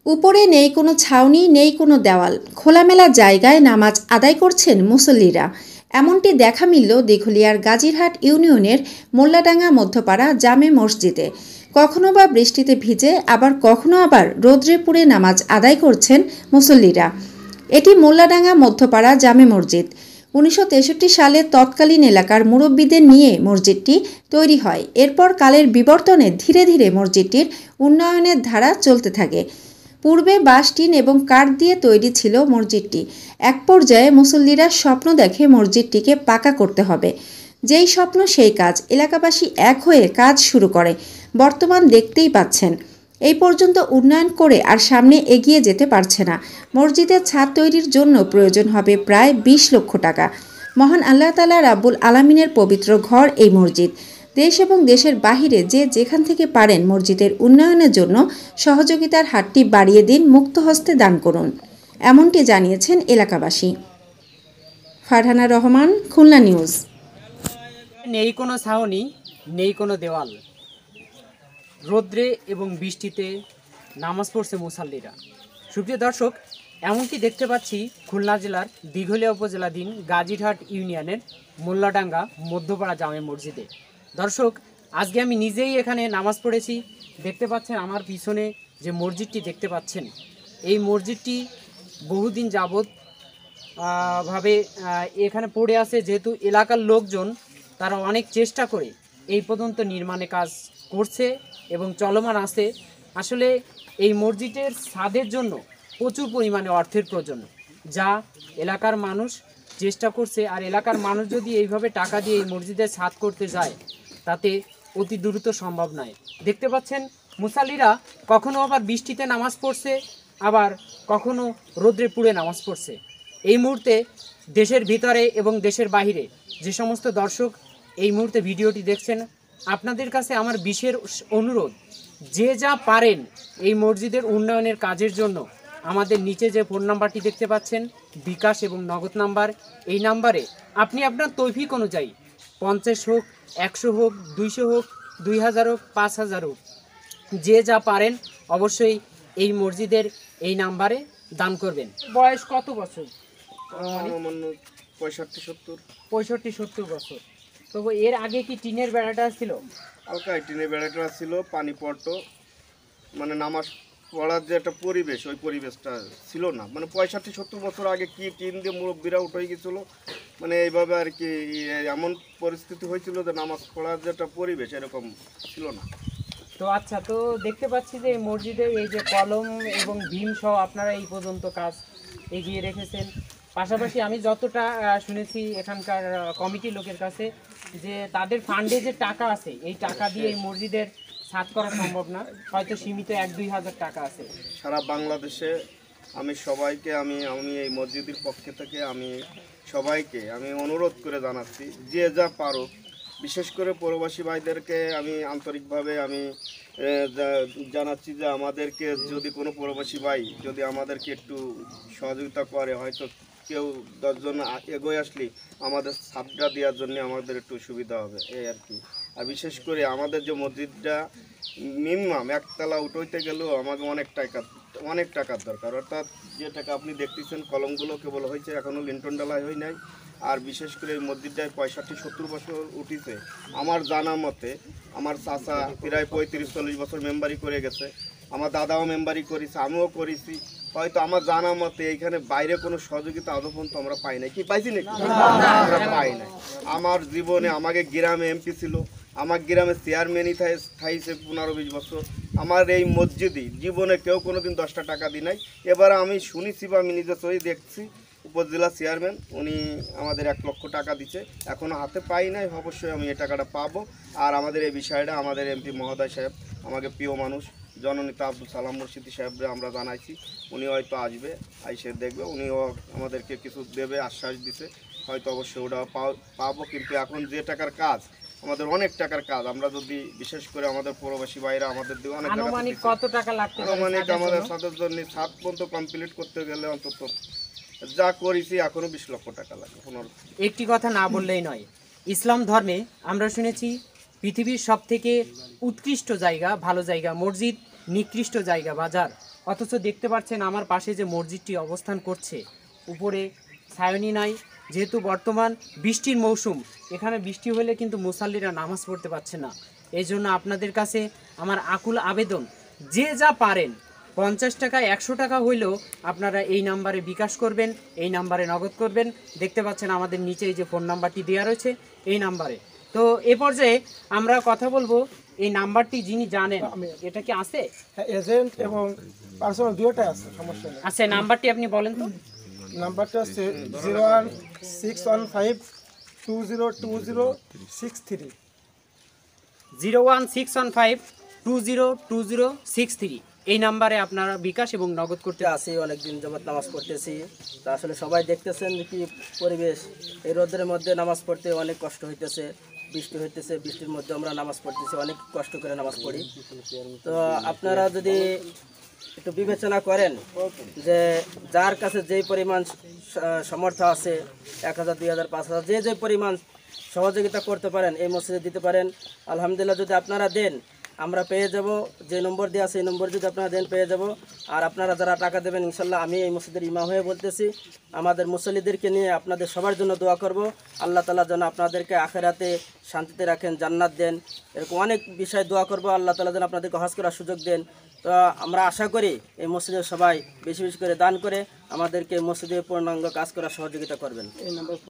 উপরে নেই কোনো ছাউনি, নেই কোনো দেওয়াল, খোলামেলা জায়গায় নামাজ আদায় করছেন মুসল্লিরা। এমনটি দেখা মিলল দিঘলিয়ার গাজীরহাট ইউনিয়নের মোল্লাডাঙ্গা মধ্যপাড়া জামে মসজিদে। কখনো বা বৃষ্টিতে ভিজে, আবার কখনো আবার রৌদ্রে পুড়ে নামাজ আদায় করছেন মুসল্লিরা। এটি মোল্লাডাঙ্গা মধ্যপাড়া জামে মসজিদ। 1963 সালে তৎকালীন এলাকার মুরব্বীদের নিয়ে মসজিদটি তৈরি হয়। এরপর কালের বিবর্তনে ধীরে ধীরে মসজিদটির উন্নয়নের ধারা চলতে থাকে। পূর্বে বাঁশ, টিন এবং কাঠ দিয়ে তৈরি ছিল মসজিদটি। এক পর্যায়ে মুসল্লিরা স্বপ্ন দেখে মসজিদটিকে পাকা করতে হবে। যেই স্বপ্ন সেই কাজ, এলাকাবাসী এক হয়ে কাজ শুরু করে। বর্তমান দেখতেই পাচ্ছেন, এই পর্যন্ত উন্নয়ন করে আর সামনে এগিয়ে যেতে পারছে না। মসজিদের ছাদ তৈরির জন্য প্রয়োজন হবে প্রায় 20 লক্ষ টাকা। মহান আল্লাহ তাআলা রাব্বুল আলামিনের পবিত্র ঘর এই মসজিদ। দেশ এবং দেশের বাহিরে যে যেখান থেকে পারেন মসজিদের উন্নয়নের জন্য সহযোগিতার হাতটি বাড়িয়ে দিন, মুক্ত হস্তে দান করুন, এমনটি জানিয়েছেন এলাকাবাসী। ফারহানা রহমান, খুলনা নিউজ। নেই কোনো ছাউনি, নেই কোনো দেওয়াল, রৌদ্রে এবং বৃষ্টিতে নামাজ পড়ছে মুসাল্লিরা। সুপ্রিয় দর্শক, এমনকি দেখতে পাচ্ছি খুলনা জেলার দিঘলিয়া উপজেলাধীন গাজীরহাট ইউনিয়নের মোল্লাডাঙ্গা মধ্যপাড়া জামে মসজিদে। দর্শক, আজকে আমি নিজেই এখানে নামাজ পড়েছি। দেখতে পাচ্ছেন আমার পিছনে যে মসজিদটি দেখতে পাচ্ছেন, এই মসজিদটি বহুদিন যাবৎ ভাবে এখানে পড়ে আছে। যেহেতু এলাকার লোকজন তারা অনেক চেষ্টা করে এই পর্যন্ত নির্মাণে কাজ করছে এবং চলমান আছে। আসলে এই মসজিদের ছাদের জন্য প্রচুর পরিমাণে অর্থের প্রয়োজন, যা এলাকার মানুষ চেষ্টা করছে। আর এলাকার মানুষ যদি এইভাবে টাকা দিয়ে এই মসজিদের ছাদ করতে যায়, তাতে অতি দ্রুত সম্ভব নয়। দেখতে পাচ্ছেন মুসাল্লিরা কখনো আবার বৃষ্টিতে নামাজ পড়ছে, আবার কখনো রৌদ্রে পুড়ে নামাজ পড়ছে। এই মুহূর্তে দেশের ভিতরে এবং দেশের বাইরে যে সমস্ত দর্শক এই মুহূর্তে ভিডিওটি দেখছেন, আপনাদের কাছে আমার বিশেষ অনুরোধ, যে যা পারেন এই মসজিদের উন্নয়নের কাজের জন্য আমাদের নিচে যে ফোন নাম্বারটি দেখতে পাচ্ছেন, বিকাশ এবং নগদ নাম্বার, এই নাম্বারে আপনি আপনার তৌফিক অনুযায়ী 50 হোক, 100 হোক, 200 হোক, 2000 হোক, 5000 হোক, যে যা পারেন অবশ্যই এই মসজিদের এই নাম্বারে দান করবেন। বয়স কত বছর? 65-70 বছর। তো এর আগে কি টিনের বেড়াটা ছিল? হালকা টিনের বেড়াটা ছিল, পানি পড়তো, মানে নামাজ পড়ার যে একটা পরিবেশ, ওই পরিবেশটা ছিল না। মানে 65-70 বছর আগে কি টিন দিয়ে মুরব্বীরা উঠে গেছিলো, মানে এইভাবে আর কি এমন পরিস্থিতি হয়েছিল যে নামাজ পড়ার যে একটা পরিবেশ এরকম ছিল না। তো আচ্ছা, তো দেখতে পাচ্ছি যে এই মসজিদে এই যে কলম এবং ভীম সহ আপনারা এই পর্যন্ত কাজ এগিয়ে রেখেছেন। পাশাপাশি আমি যতটা শুনেছি এখানকার কমিটির লোকের কাছে, যে তাদের ফান্ডে যে টাকা আছে, এই টাকা দিয়ে এই মসজিদের ছাদ করা সম্ভব না, হয়তো সীমিত 1-2 হাজার টাকা আছে। সারা বাংলাদেশে আমি সবাইকে আমি এই মসজিদের পক্ষে থেকে আমি সবাইকে আমি অনুরোধ করে জানাচ্ছি, যে যা পারো, বিশেষ করে প্রবাসী ভাইদেরকে আমি আন্তরিকভাবে আমি জানাচ্ছি যে আমাদেরকে যদি কোনো প্রবাসী ভাই যদি আমাদেরকে একটু সহযোগিতা করে, হয়তো কেউ 10 জন এগোয় আসলে আমাদের ছাদটা দেওয়ার জন্য আমাদের একটু সুবিধা হবে, এই আর কি। আর বিশেষ করে আমাদের যে মসজিদটা মিনিমাম একতলা উঠতে গেলেও আমাকে অনেক টাকার দরকার। অর্থাৎ যে টাকা আপনি দেখতেছেন কলমগুলো কেবল হয়েছে, এখনও লিন্টন ডালাই হয় নাই। আর বিশেষ করে এই মসজিদটায় 65-70 বছর উঠিছে। আমার জানা মতে আমার চাচা প্রায় 35-40 বছর মেম্বারি করে গেছে, আমার দাদাও মেম্বারি করেছে, আমিও করেছি। হয়তো আমার জানা মতে এইখানে বাইরে কোনো সহযোগিতা আদৌ পর্যন্ত আমরা পাই নাই। কি পাইছি নাকি? আমরা পাই নাই। আমার জীবনে আমাকে গ্রামে এমপি ছিল, আমার গ্রামে চেয়ারম্যানই থাইছে 15-20 বছর। আমার এই মসজিদই জীবনে কেউ কোনোদিন 10টা টাকা দিই নাই। এবার আমি শুনেছি বা আমি নিজে চোখে দেখছি, উপজেলা চেয়ারম্যান উনি আমাদের 1 লক্ষ টাকা দিচ্ছে, এখনও হাতে পাই নাই। অবশ্যই আমি এই টাকাটা পাবো। আর আমাদের এই বিষয়টা আমাদের এমপি মহোদয় সাহেব, আমাকে প্রিয় মানুষ জননেতা আব্দুল সালাম মুর্শিদি সাহেবরে আমরা জানাইছি, উনি হয়তো আসবে, আইসে দেখবে, উনিও আমাদেরকে কিছু দেবে আশ্বাস দিছে, হয়তো অবশ্যই ওটা পাবো। কিন্তু এখন যে টাকার কাজ, আমাদের অনেক টাকার কাজ, আমরা যদি বিশেষ করে আমাদের প্রবাসী ভাইরা আমাদের অনেক আনুমানিক কত টাকা লাগতে পারে? আনুমানিক আমাদের ছাদের জন্য ছাদ পর্যন্ত কমপ্লিট করতে গেলে অন্তত যা করেছি এখনো 20 লক্ষ টাকা লাগে। একটি কথা না বললেই নয়, ইসলাম ধর্মে আমরা শুনেছি পৃথিবীর সবথেকে উৎকৃষ্ট জায়গা, ভালো জায়গা মসজিদ, নিকৃষ্ট জায়গা বাজার। অথচ দেখতে পাচ্ছেন আমার পাশে যে মসজিদটি অবস্থান করছে, উপরে ছায়নি নাই। যেহেতু বর্তমান বৃষ্টির মৌসুম, এখানে বৃষ্টি হলে কিন্তু মুসাল্লিরা নামাজ পড়তে পারছে না। এই জন্য আপনাদের কাছে আমার আকুল আবেদন, যে যা পারেন 50 টাকা 100 টাকা হইলেও আপনারা এই নাম্বারে বিকাশ করবেন, এই নাম্বারে নগদ করবেন। দেখতে পাচ্ছেন আমাদের নিচে এই যে ফোন নাম্বারটি দেওয়া রয়েছে এই নাম্বারে। তো এ পর্যায়ে আমরা কথা বলবো, এই নাম্বারটি যিনি জানেন, এটা কি আছে? হ্যাঁ, এজেন্ট এবং পার্সোনাল দুটোটাই আছে, সমস্যা নেই। আচ্ছা, নাম্বারটি আপনি বলেন তো। নাম্বারটা হচ্ছে 01615202063। 01615202063 এই নাম্বারে আপনারা বিকাশ এবং নগদ করতে আছি অনেকদিন যাবত নামাজ পড়তেছি। তা আসলে সবাই দেখতেছেন কি পরিবেশ, এই রোদের মধ্যে নামাজ পড়তে অনেক কষ্ট হইতেছে, বৃষ্টি হইতেছে, বৃষ্টির মধ্যে আমরা নামাজ পড়তেছি, অনেক কষ্ট করে নামাজ পড়ি। তো আপনারা যদি একটু বিবেচনা করেন যে যার কাছে যেই পরিমাণ সামর্থ্য আছে, 1000, 2000, 5000, যে পরিমাণ সহযোগিতা করতে পারেন এই মসজিদে দিতে পারেন। আলহামদুলিল্লাহ, যদি আপনারা দেন আমরা পেয়ে যাব, যে নম্বর দেওয়া আছে এই নম্বর যদি আপনারা দেন পেয়ে যাব। আর আপনারা যারা টাকা দেবেন, ইনশাল্লাহ আমি এই মসজিদের ইমাম হয়ে বলতেছি, আমাদের মুসল্লিদেরকে নিয়ে আপনাদের সবার জন্য দোয়া করব। আল্লাহ তাআলা যেন আপনাদেরকে আখিরাতে শান্তিতে রাখেন, জান্নাত দেন, এরকম অনেক বিষয় দোয়া করব। আল্লাহ তাআলা যেন আপনাদেরকে হজ করার সুযোগ দেন। তো আমরা আশা করি এই মসজিদের সবাই বেশি বেশি করে দান করে আমাদেরকে মসজিদের পূর্ণাঙ্গ কাজ করার সহযোগিতা করবেন। এই নম্বর